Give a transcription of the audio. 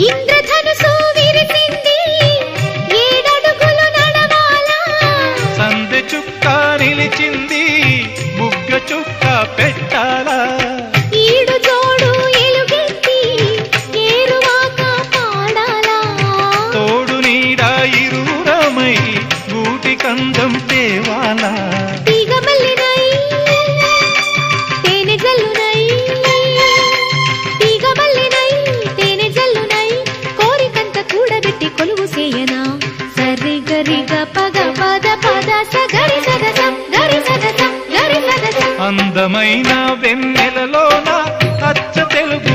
ఇంద్రధనుసు విరిసింది ఏడడుగులు నడవాలా సందె చుక్క నిలిచింది ముగ్గ చుక్క పెట్టాలా ఈడు జోడు ఎలుగెత్తి ఏరువాక పాడాలా తోడు నీడ ఇరువురమై గూటి కందం తేవాలా తీగమల్లినై తేనె జల్లునై తీగమల్లినై తేనె జల్లునై కోరికంత కూడబెట్టి కొలువు చేయనా సరి గరిగ పగ పద పద సగరి సదస గరి సదస గరి సదస అందమైన వెన్నెలలోన అచ్చ తెలుగు